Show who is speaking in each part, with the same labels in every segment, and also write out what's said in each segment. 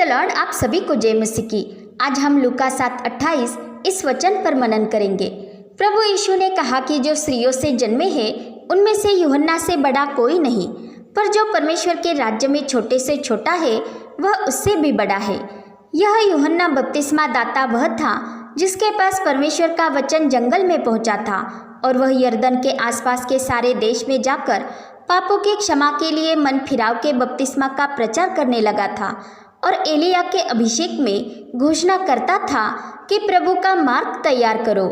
Speaker 1: The Lord. आप सभी को जय मसीह की। आज हम लूका 7:28 इस वचन पर मनन करेंगे। प्रभु यीशु ने कहा कि जो स्त्रियों से जन्मे हैं उनमें से यूहन्ना से बड़ा कोई नहीं, पर जो परमेश्वर के राज्य में छोटे से छोटा है वह उससे भी बड़ा है। यह यूहन्ना बपतिस्मा दाता वह था जिसके पास परमेश्वर का वचन जंगल में पहुंचा था और वह यरदन के आसपास के सारे देश में जाकर पापों की क्षमा के लिए मन फिराव के बपतिस्मा का प्रचार करने लगा था और एलिया के अभिषेक में घोषणा करता था कि प्रभु का मार्ग तैयार करो,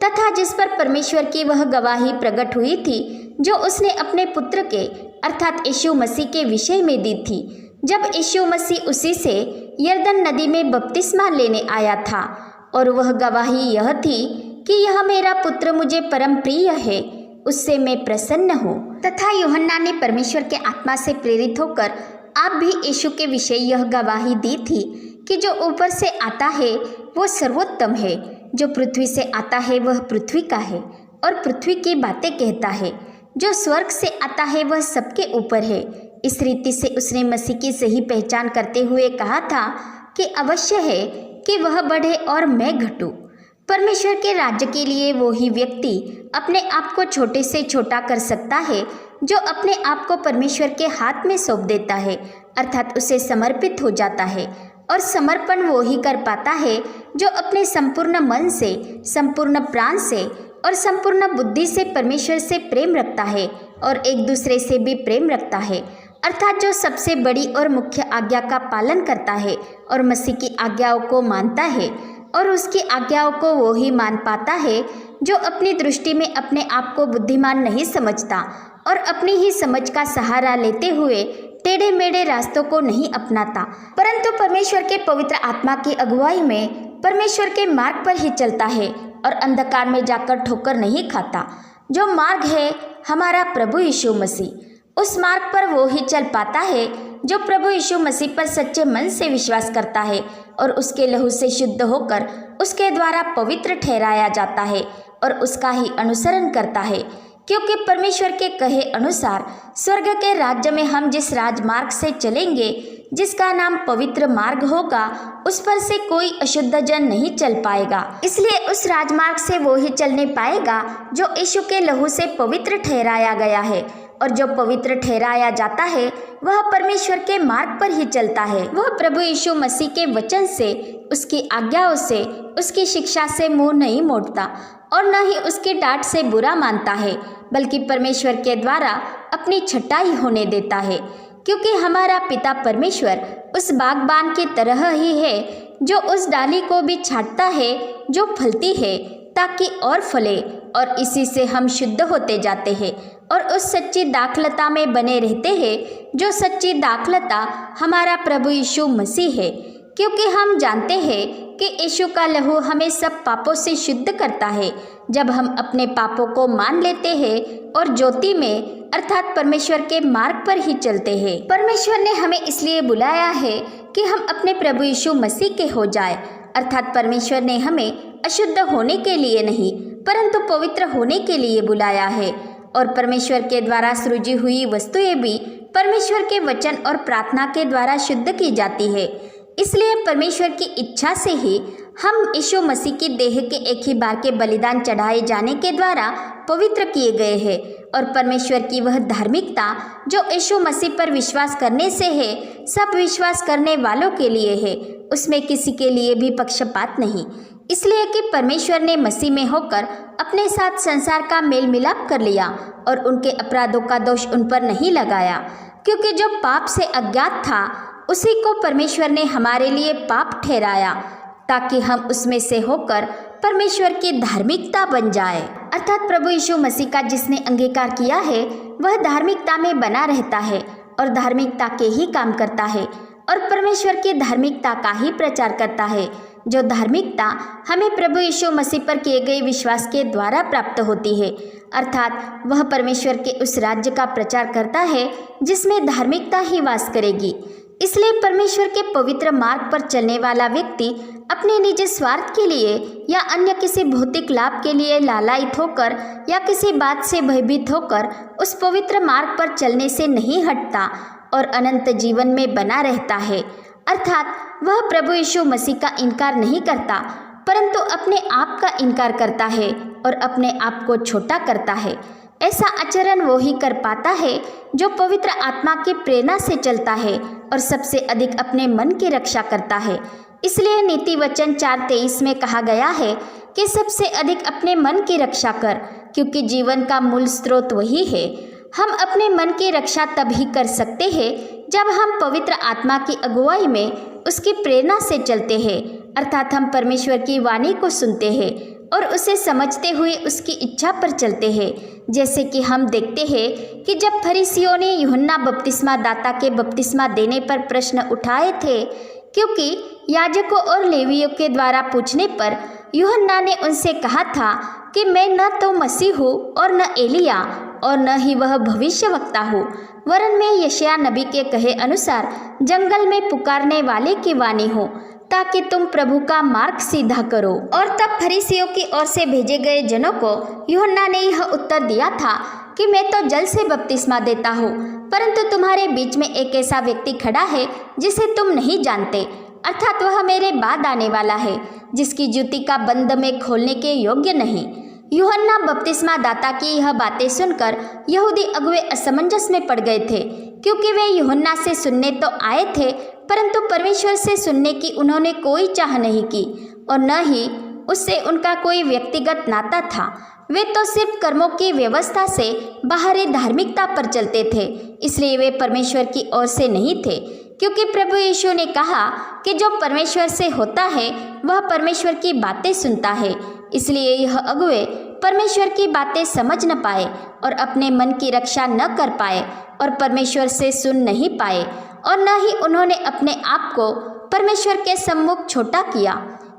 Speaker 1: तथा जिस पर परमेश्वर की वह गवाही प्रकट हुई थी जो उसने अपने पुत्र के अर्थात यीशु मसीह के विषय में दी थी, जब यीशु मसीह उसी से यरदन नदी में बपतिस्मा लेने आया था। और वह गवाही यह थी कि यह मेरा पुत्र मुझे परम प्रिय है, उससे मैं प्रसन्न हूँ। तथा यूहन्ना ने परमेश्वर के आत्मा से प्रेरित होकर आप भी यीशु के विषय यह गवाही दी थी कि जो ऊपर से आता है वो सर्वोत्तम है, जो पृथ्वी से आता है वह पृथ्वी का है और पृथ्वी की बातें कहता है, जो स्वर्ग से आता है वह सबके ऊपर है। इस रीति से उसने मसीह की सही पहचान करते हुए कहा था कि अवश्य है कि वह बढ़े और मैं घटूं। परमेश्वर के राज्य के लिए वो ही व्यक्ति अपने आप को छोटे से छोटा कर सकता है जो अपने आप को परमेश्वर के हाथ में सौंप देता है, अर्थात उसे समर्पित हो जाता है। और समर्पण वो ही कर पाता है जो अपने संपूर्ण मन से, संपूर्ण प्राण से और संपूर्ण बुद्धि से परमेश्वर से प्रेम रखता है और एक दूसरे से भी प्रेम रखता है, अर्थात जो सबसे बड़ी और मुख्य आज्ञा का पालन करता है और मसीह की आज्ञाओं को मानता है। और उसकी आज्ञाओं को वो ही मान पाता है जो अपनी दृष्टि में अपने आप को बुद्धिमान नहीं समझता और अपनी ही समझ का सहारा लेते हुए टेढ़े मेढ़े रास्तों को नहीं अपनाता, परंतु परमेश्वर के पवित्र आत्मा की अगुवाई में परमेश्वर के मार्ग पर ही चलता है और अंधकार में जाकर ठोकर नहीं खाता। जो मार्ग है हमारा प्रभु यीशु मसीह, उस मार्ग पर वो ही चल पाता है जो प्रभु यीशु मसीह पर सच्चे मन से विश्वास करता है और उसके लहू से शुद्ध होकर उसके द्वारा पवित्र ठहराया जाता है और उसका ही अनुसरण करता है। क्योंकि परमेश्वर के कहे अनुसार स्वर्ग के राज्य में हम जिस राजमार्ग से चलेंगे, जिसका नाम पवित्र मार्ग होगा, उस पर से कोई अशुद्ध जन नहीं चल पाएगा। इसलिए उस राजमार्ग से वो ही चलने पाएगा जो यीशु के लहू से पवित्र ठहराया गया है। और जो पवित्र ठहराया जाता है वह परमेश्वर के मार्ग पर ही चलता है। वह प्रभु यीशु मसीह के वचन से, उसकी आज्ञाओं से, उसकी शिक्षा से मुंह नहीं मोड़ता और न ही उसकी डांट से बुरा मानता है, बल्कि परमेश्वर के द्वारा अपनी छटाई होने देता है। क्योंकि हमारा पिता परमेश्वर उस बागबान की तरह ही है जो उस डाली को भी छांटता है जो फलती है ताकि और फले, और इसी से हम शुद्ध होते जाते हैं और उस सच्ची दाखलता में बने रहते हैं जो सच्ची दाखलता हमारा प्रभु यीशु मसीह है। क्योंकि हम जानते हैं कि यीशु का लहू हमें सब पापों से शुद्ध करता है जब हम अपने पापों को मान लेते हैं और ज्योति में अर्थात परमेश्वर के मार्ग पर ही चलते हैं। परमेश्वर ने हमें इसलिए बुलाया है कि हम अपने प्रभु यीशु मसीह के हो जाए, अर्थात परमेश्वर ने हमें अशुद्ध होने के लिए नहीं परंतु पवित्र होने के लिए बुलाया है। और परमेश्वर के द्वारा सृजी हुई वस्तुएं भी परमेश्वर के वचन और प्रार्थना के द्वारा शुद्ध की जाती है। इसलिए परमेश्वर की इच्छा से ही हम यीशु मसीह की देह के एक ही बार के बलिदान चढ़ाए जाने के द्वारा पवित्र किए गए हैं। और परमेश्वर की वह धार्मिकता जो यीशु मसीह पर विश्वास करने से है, सब विश्वास करने वालों के लिए है, उसमें किसी के लिए भी पक्षपात नहीं। इसलिए कि परमेश्वर ने मसीह में होकर अपने साथ संसार का मेल मिलाप कर लिया और उनके अपराधों का दोष उन पर नहीं लगाया। क्योंकि जो पाप से अज्ञात था उसी को परमेश्वर ने हमारे लिए पाप ठहराया ताकि हम उसमें से होकर परमेश्वर की धार्मिकता बन जाए। अर्थात प्रभु यीशु मसीह का जिसने अंगीकार किया है वह धार्मिकता में बना रहता है और धार्मिकता के ही काम करता है और परमेश्वर की धार्मिकता का ही प्रचार करता है। जो धार्मिकता हमें प्रभु यीशु मसीह पर किए गए विश्वास के द्वारा प्राप्त होती है, अर्थात वह परमेश्वर के उस राज्य का प्रचार करता है जिसमें धार्मिकता ही वास करेगी। इसलिए परमेश्वर के पवित्र मार्ग पर चलने वाला व्यक्ति अपने निजी स्वार्थ के लिए या अन्य किसी भौतिक लाभ के लिए लालायित होकर या किसी बात से भयभीत होकर उस पवित्र मार्ग पर चलने से नहीं हटता और अनंत जीवन में बना रहता है। अर्थात वह प्रभु यीशु मसीह का इनकार नहीं करता, परंतु अपने आप का इनकार करता है और अपने आप को छोटा करता है। ऐसा आचरण वो ही कर पाता है जो पवित्र आत्मा की प्रेरणा से चलता है और सबसे अधिक अपने मन की रक्षा करता है। इसलिए नीति वचन 4:23 में कहा गया है कि सबसे अधिक अपने मन की रक्षा कर, क्योंकि जीवन का मूल स्रोत वही है। हम अपने मन की रक्षा तभी कर सकते हैं जब हम पवित्र आत्मा की अगुवाई में उसकी प्रेरणा से चलते हैं, अर्थात हम परमेश्वर की वाणी को सुनते हैं और उसे समझते हुए उसकी इच्छा पर चलते हैं। जैसे कि हम देखते हैं कि जब फरीसियों ने यूहन्ना बपतिस्मा दाता के बपतिस्मा देने पर प्रश्न उठाए थे, क्योंकि याजकों और लेवियों के द्वारा पूछने पर यूहन्ना ने उनसे कहा था कि मैं न तो मसीह हूँ और न एलिया और न ही वह भविष्यवक्ता हूँ, वरन मैं यशायाह नबी के कहे अनुसार जंगल में पुकारने वाले की वाणी हूँ, ताकि तुम प्रभु का मार्ग सीधा करो। और तब फरीसियों की ओर से भेजे गए जनों को यूहन्ना ने यह उत्तर दिया था कि मैं तो जल से बपतिस्मा देता हूँ, परंतु तुम्हारे बीच में एक ऐसा व्यक्ति खड़ा है जिसे तुम नहीं जानते, अर्थात वह मेरे बाद आने वाला है, जिसकी जूती का बंद में खोलने के योग्य नहीं। यूहन्ना बपतिस्मा दाता की यह बातें सुनकर यहूदी अगुवे असमंजस में पड़ गए थे, क्योंकि वे यूहन्ना से सुनने तो आए थे, परंतु परमेश्वर से सुनने की उन्होंने कोई चाह नहीं की और न ही उससे उनका कोई व्यक्तिगत नाता था। वे तो सिर्फ कर्मों की व्यवस्था से बाहरी धार्मिकता पर चलते थे, इसलिए वे परमेश्वर की ओर से नहीं थे, क्योंकि प्रभु यीशु ने कहा कि जो परमेश्वर से होता है वह परमेश्वर की बातें सुनता है। इसलिए यह अगुवे परमेश्वर की बातें समझ न पाए और अपने मन की रक्षा न कर पाए और परमेश्वर से सुन नहीं पाए, और न ही उन्होंने अपने आप को परमेश्वर के सम्मुख छोटा किया,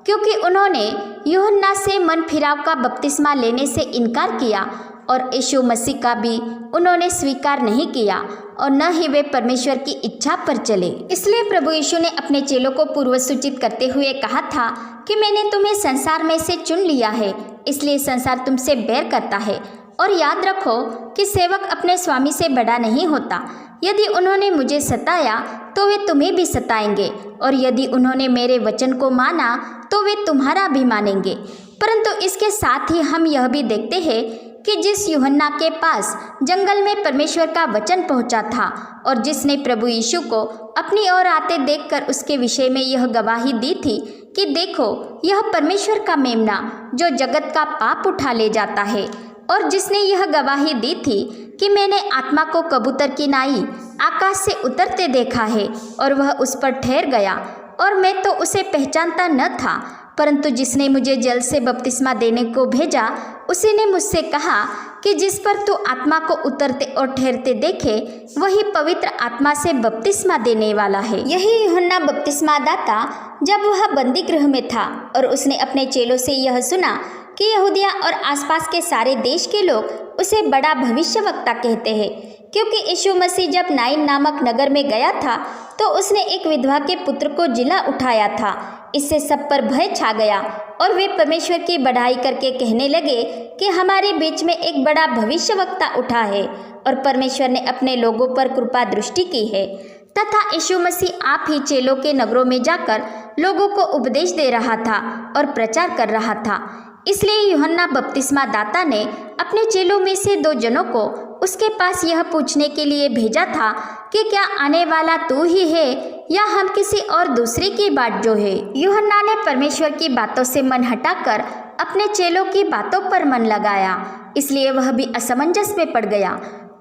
Speaker 1: क्योंकि उन्होंने यूहन्ना से मन फिराव का बपतिस्मा लेने से इनकार किया और यीशु मसीह का भी उन्होंने स्वीकार नहीं किया और न ही वे परमेश्वर की इच्छा पर चले। इसलिए प्रभु यीशु ने अपने चेलों को पूर्व सूचित करते हुए कहा था कि मैंने तुम्हें संसार में से चुन लिया है, इसलिए संसार तुमसे बैर करता है। और याद रखो कि सेवक अपने स्वामी से बड़ा नहीं होता। यदि उन्होंने मुझे सताया तो वे तुम्हें भी सताएंगे, और यदि उन्होंने मेरे वचन को माना तो वे तुम्हारा भी मानेंगे। परंतु इसके साथ ही हम यह भी देखते हैं कि जिस यूहन्ना के पास जंगल में परमेश्वर का वचन पहुंचा था और जिसने प्रभु यीशु को अपनी ओर आते देखकर उसके विषय में यह गवाही दी थी कि देखो यह परमेश्वर का मेमना जो जगत का पाप उठा ले जाता है, और जिसने यह गवाही दी थी कि मैंने आत्मा को कबूतर की नाई आकाश से उतरते देखा है और वह उस पर ठहर गया, और मैं तो उसे पहचानता न था, परंतु जिसने मुझे जल से बपतिस्मा देने को भेजा उसी ने मुझसे कहा कि जिस पर तू आत्मा को उतरते और ठहरते देखे वही पवित्र आत्मा से बपतिस्मा देने वाला है। यही यूहन्ना बपतिस्मा दाता जब वह बंदी गृह में था और उसने अपने चेलों से यह सुना कि यहूदिया और आसपास के सारे देश के लोग उसे बड़ा भविष्यवक्ता कहते हैं, क्योंकि यीशु मसीह जब नाइन नामक नगर में गया था तो उसने एक विधवा के पुत्र को जिला उठाया था। इससे सब पर भय छा गया और वे परमेश्वर की बढ़ाई करके कहने लगे कि हमारे बीच में एक बड़ा भविष्यवक्ता उठा है और परमेश्वर ने अपने लोगों पर कृपा दृष्टि की है। तथा यीशु मसीह आप ही चेलों के नगरों में जाकर लोगों को उपदेश दे रहा था और प्रचार कर रहा था। इसलिए यूहन्ना बपतिस्मा दाता ने अपने चेलों में से 2 जनों को उसके पास यह पूछने के लिए भेजा था कि क्या आने वाला तू ही है या हम किसी और दूसरे की बाट जो है। यूहन्ना ने परमेश्वर की बातों से मन हटाकर अपने चेलों की बातों पर मन लगाया, इसलिए वह भी असमंजस में पड़ गया,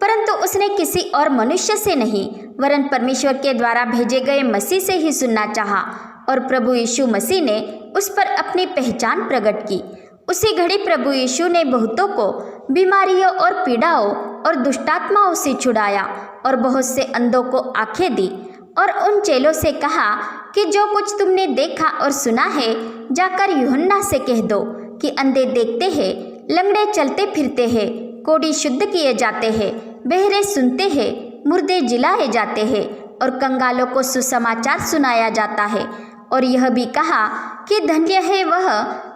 Speaker 1: परंतु उसने किसी और मनुष्य से नहीं वरन परमेश्वर के द्वारा भेजे गए मसीह से ही सुनना चाहा, और प्रभु यीशु मसीह ने उस पर अपनी पहचान प्रकट की। उसी घड़ी प्रभु यीशु ने बहुतों को बीमारियों और पीड़ाओं और दुष्टात्माओं से छुड़ाया और बहुत से अंधों को आंखें दी, और उन चेलों से कहा कि जो कुछ तुमने देखा और सुना है जाकर यूहन्ना से कह दो कि अंधे देखते हैं, लंगड़े चलते फिरते हैं, कोढ़ी शुद्ध किए जाते हैं, बहरे सुनते हैं, मुर्दे जिलाए जाते हैं और कंगालों को सुसमाचार सुनाया जाता है। और यह भी कहा कि धन्य है वह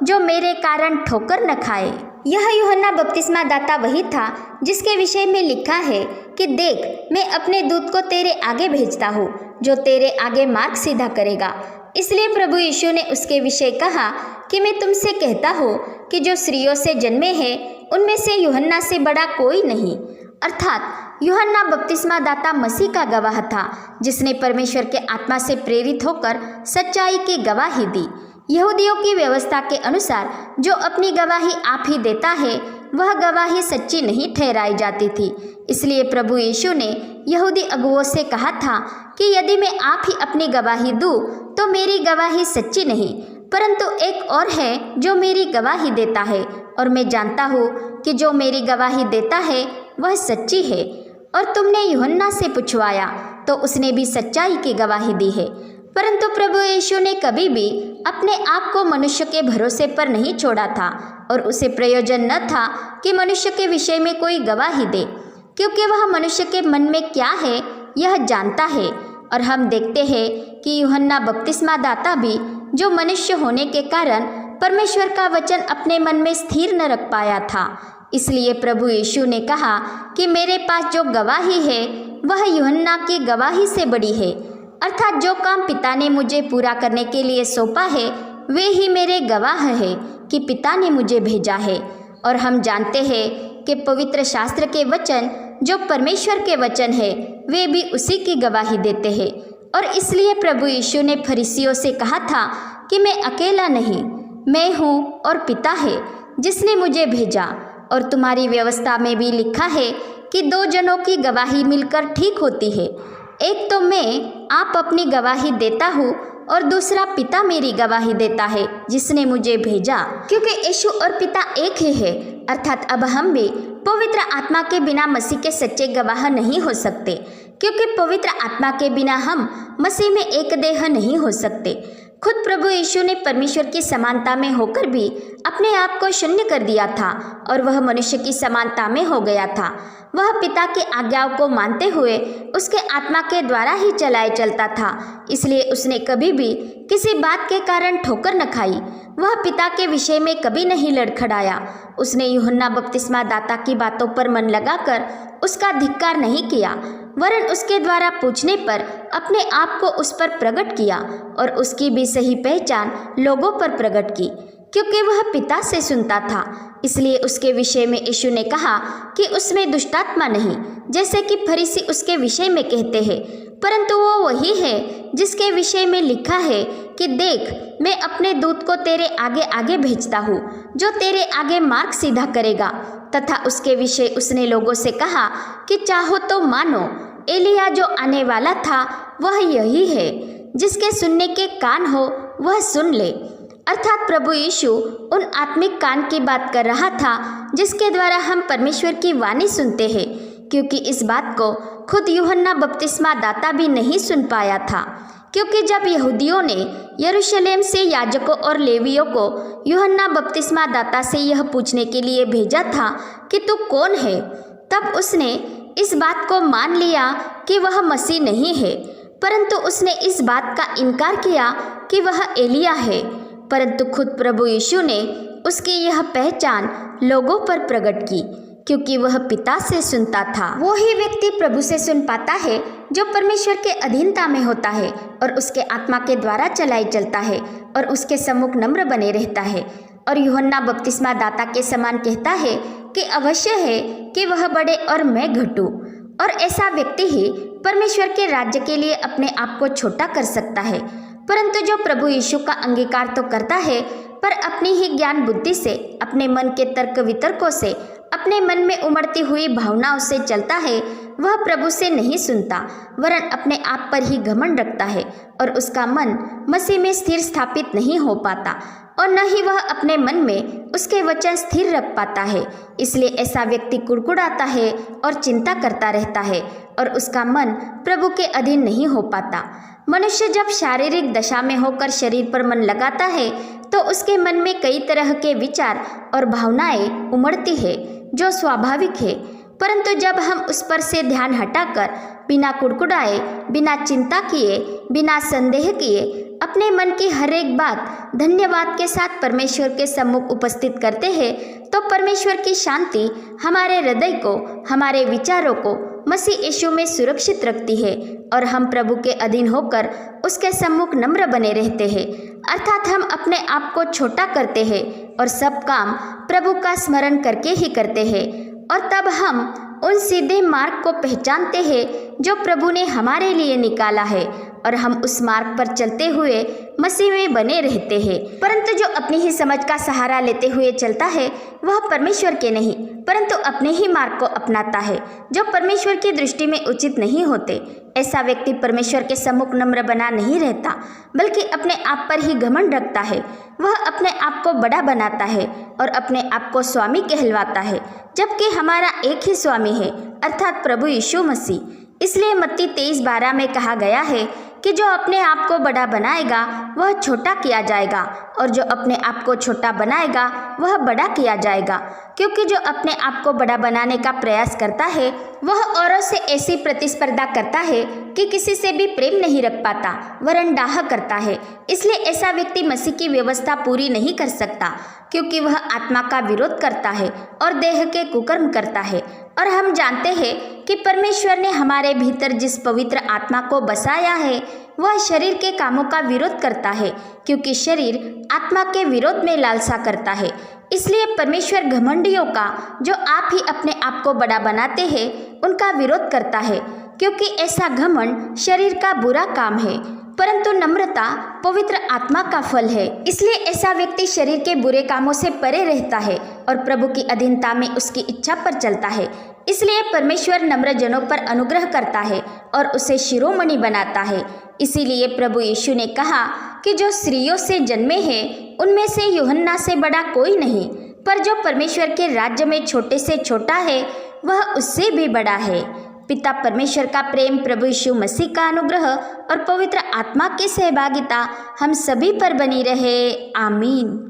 Speaker 1: जो मेरे कारण ठोकर न खाए। यह यूहन्ना बपतिस्मा दाता वही था जिसके विषय में लिखा है कि देख, मैं अपने दूत को तेरे आगे भेजता हूँ जो तेरे आगे मार्ग सीधा करेगा। इसलिए प्रभु यीशु ने उसके विषय कहा कि मैं तुमसे कहता हूँ कि जो स्त्रियों से जन्मे हैं उनमें से यूहन्ना से बड़ा कोई नहीं। अर्थात यूहन्ना बपतिस्मा दाता मसीह का गवाह था जिसने परमेश्वर के आत्मा से प्रेरित होकर सच्चाई की गवाही दी। यहूदियों की व्यवस्था के अनुसार जो अपनी गवाही आप ही देता है वह गवाही सच्ची नहीं ठहराई जाती थी। इसलिए प्रभु यीशु ने यहूदी अगुओं से कहा था कि यदि मैं आप ही अपनी गवाही दूं तो मेरी गवाही सच्ची नहीं, परंतु एक और है जो मेरी गवाही देता है और मैं जानता हूँ कि जो मेरी गवाही देता है वह सच्ची है। और तुमने यूहन्ना से पूछवाया तो उसने भी सच्चाई की गवाही दी है। परंतु प्रभु यीशु ने कभी भी अपने आप को मनुष्य के भरोसे पर नहीं छोड़ा था और उसे प्रयोजन न था कि मनुष्य के विषय में कोई गवाही दे, क्योंकि वह मनुष्य के मन में क्या है यह जानता है। और हम देखते हैं कि यूहन्ना बपतिस्मा दाता भी जो मनुष्य होने के कारण परमेश्वर का वचन अपने मन में स्थिर न रख पाया था, इसलिए प्रभु यीशु ने कहा कि मेरे पास जो गवाही है वह यूहन्ना की गवाही से बड़ी है। अर्थात जो काम पिता ने मुझे पूरा करने के लिए सौंपा है वे ही मेरे गवाह है कि पिता ने मुझे भेजा है। और हम जानते हैं कि पवित्र शास्त्र के वचन जो परमेश्वर के वचन है वे भी उसी की गवाही देते हैं। और इसलिए प्रभु यीशु ने फरीसियों से कहा था कि मैं अकेला नहीं, मैं हूँ और पिता है जिसने मुझे भेजा। और तुम्हारी व्यवस्था में भी लिखा है कि दो जनों की गवाही मिलकर ठीक होती है। एक तो मैं आप अपनी गवाही देता हूँ और दूसरा पिता मेरी गवाही देता है जिसने मुझे भेजा। क्योंकि यीशु और पिता एक ही है, अर्थात अब हम भी पवित्र आत्मा के बिना मसीह के सच्चे गवाह नहीं हो सकते, क्योंकि पवित्र आत्मा के बिना हम मसीह में एक देह नहीं हो सकते। खुद प्रभु यीशु ने परमेश्वर की समानता में होकर भी अपने आप को शून्य कर दिया था और वह मनुष्य की समानता में हो गया था। वह पिता की आज्ञाओं को मानते हुए उसके आत्मा के द्वारा ही चलाए चलता था, इसलिए उसने कभी भी किसी बात के कारण ठोकर न खाई। वह पिता के विषय में कभी नहीं लड़खड़ाया। उसने यूहन्ना बपतिस्मा दाता की बातों पर मन लगाकर उसका धिक्कार नहीं किया, वरन उसके द्वारा पूछने पर अपने आप को उस पर प्रकट किया और उसकी भी सही पहचान लोगों पर प्रकट की, क्योंकि वह पिता से सुनता था। इसलिए उसके विषय में यीशु ने कहा कि उसमें दुष्टात्मा नहीं, जैसे कि फरीसी उसके विषय में कहते हैं, परंतु वो वही है जिसके विषय में लिखा है कि देख, मैं अपने दूत को तेरे आगे आगे भेजता हूँ जो तेरे आगे मार्ग सीधा करेगा। तथा उसके विषय उसने लोगों से कहा कि चाहो तो मानो एलिया जो आने वाला था वह यही है। जिसके सुनने के कान हो वह सुन ले। अर्थात प्रभु यीशु उन आत्मिक कान की बात कर रहा था जिसके द्वारा हम परमेश्वर की वाणी सुनते हैं, क्योंकि इस बात को खुद यूहन्ना बपतिस्मा दाता भी नहीं सुन पाया था। क्योंकि जब यहूदियों ने यरूशलेम से याजकों और लेवियों को यूहन्ना बपतिस्मा दाता से यह पूछने के लिए भेजा था कि तू कौन है, तब उसने इस बात को मान लिया कि वह मसीह नहीं है, परंतु उसने इस बात का इनकार किया कि वह एलिया है। परंतु खुद प्रभु यीशु ने उसकी यह पहचान लोगों पर प्रकट की, क्योंकि वह पिता से सुनता था। वो ही व्यक्ति प्रभु से सुन पाता है जो परमेश्वर के अधीनता में होता है और उसके आत्मा के द्वारा चलाई चलता है और उसके सम्मुख नम्र बने रहता है। और यूहन्ना बपतिस्मा दाता के समान कहता है कि अवश्य है कि वह बढ़े और मैं घटूं। और ऐसा व्यक्ति ही परमेश्वर के राज्य के लिए अपने आप को छोटा कर सकता है। परंतु जो प्रभु यीशु का अंगीकार तो करता है, पर अपनी ही ज्ञान बुद्धि से, अपने मन के तर्क वितर्कों से, अपने मन में उमड़ती हुई भावनाओं से चलता है, वह प्रभु से नहीं सुनता, वरन अपने आप पर ही घमंड रखता है और उसका मन मसीह में स्थिर स्थापित नहीं हो पाता और न ही वह अपने मन में उसके वचन स्थिर रख पाता है। इसलिए ऐसा व्यक्ति कुड़कुड़ाता है और चिंता करता रहता है और उसका मन प्रभु के अधीन नहीं हो पाता। मनुष्य जब शारीरिक दशा में होकर शरीर पर मन लगाता है तो उसके मन में कई तरह के विचार और भावनाएं उमड़ती है, जो स्वाभाविक है। परंतु जब हम उस पर से ध्यान हटाकर बिना कुड़कुड़ाए, बिना चिंता किए, बिना संदेह किए अपने मन की हर एक बात धन्यवाद के साथ परमेश्वर के सम्मुख उपस्थित करते हैं, तो परमेश्वर की शांति हमारे हृदय को, हमारे विचारों को मसीह यीशु में सुरक्षित रखती है और हम प्रभु के अधीन होकर उसके सम्मुख नम्र बने रहते हैं। अर्थात हम अपने आप को छोटा करते हैं और सब काम प्रभु का स्मरण करके ही करते हैं, और तब हम उन सीधे मार्ग को पहचानते हैं जो प्रभु ने हमारे लिए निकाला है, और हम उस मार्ग पर चलते हुए मसीह में बने रहते हैं। परंतु जो अपनी ही समझ का सहारा लेते हुए चलता है वह परमेश्वर के नहीं परंतु अपने ही मार्ग को अपनाता है, जो परमेश्वर की दृष्टि में उचित नहीं होते। ऐसा व्यक्ति परमेश्वर के सम्मुख नम्र बना नहीं रहता, बल्कि अपने आप पर ही घमंड रखता है। वह अपने आप को बड़ा बनाता है और अपने आप को स्वामी कहलवाता है, जबकि हमारा एक ही स्वामी है, अर्थात प्रभु यीशु मसीह। इसलिए मत्ती 23:12 में कहा गया है कि जो अपने आप को बड़ा बनाएगा वह छोटा किया जाएगा, और जो अपने आप को छोटा बनाएगा वह बड़ा किया जाएगा। क्योंकि जो अपने आप को बड़ा बनाने का प्रयास करता है वह औरों से ऐसी प्रतिस्पर्धा करता है कि किसी से भी प्रेम नहीं रख पाता, वरन डाह करता है। इसलिए ऐसा व्यक्ति मसीह की व्यवस्था पूरी नहीं कर सकता, क्योंकि वह आत्मा का विरोध करता है और देह के कुकर्म करता है। और हम जानते हैं कि परमेश्वर ने हमारे भीतर जिस पवित्र आत्मा को बसाया है वह शरीर के कामों का विरोध करता है, क्योंकि शरीर आत्मा के विरोध में लालसा करता है। इसलिए परमेश्वर घमंडियों का, जो आप ही अपने आप को बड़ा बनाते हैं, उनका विरोध करता है, क्योंकि ऐसा घमंड शरीर का बुरा काम है, परंतु नम्रता पवित्र आत्मा का फल है। इसलिए ऐसा व्यक्ति शरीर के बुरे कामों से परे रहता है और प्रभु की अधीनता में उसकी इच्छा पर चलता है। इसलिए परमेश्वर नम्र जनों पर अनुग्रह करता है और उसे शिरोमणि बनाता है। इसीलिए प्रभु यीशु ने कहा कि जो स्त्रियों से जन्मे हैं उनमें से यूहन्ना से बड़ा कोई नहीं, पर जो परमेश्वर के राज्य में छोटे से छोटा है वह उससे भी बड़ा है। पिता परमेश्वर का प्रेम, प्रभु यीशु मसीह का अनुग्रह और पवित्र आत्मा की सहभागिता हम सभी पर बनी रहे। आमीन।